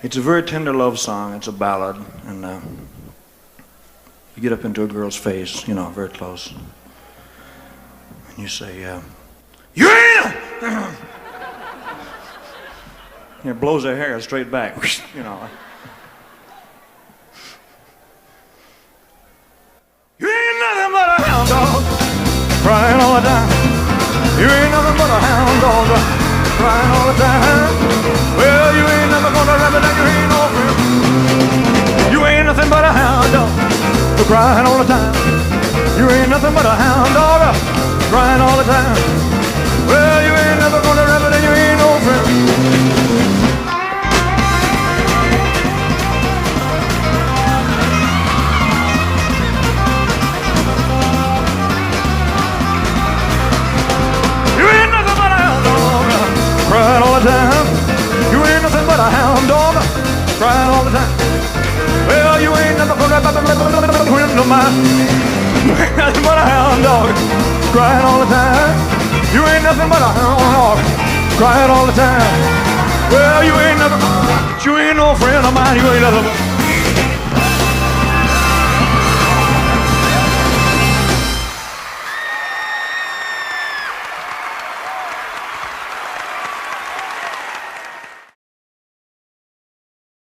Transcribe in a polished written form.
It's a very tender love song. It's a ballad, and you get up into a girl's face, you know, very close, and you say, "You ain't." And it blows her hair straight back, you know. You ain't nothing but a hound dog, crying all the time. You ain't nothing but a hound dog, crying all the time. Well, you ain't never gonna rabbit and you ain't no friend. You ain't nothing but a hound dog, crying all the time. You ain't nothing but a hound dog, crying all the time. Well, you ain't never gonna rabbit and you ain't no friend. Crying all the time. You ain't nothing but a hound dog, crying all the time. Well, you ain't nothing but a friend of mine. You ain't nothing but a hound dog, crying all the time. You ain't nothing but a hound dog, crying all the time. Well, you ain't nothing, you ain't no friend of mine. You ain't nothing but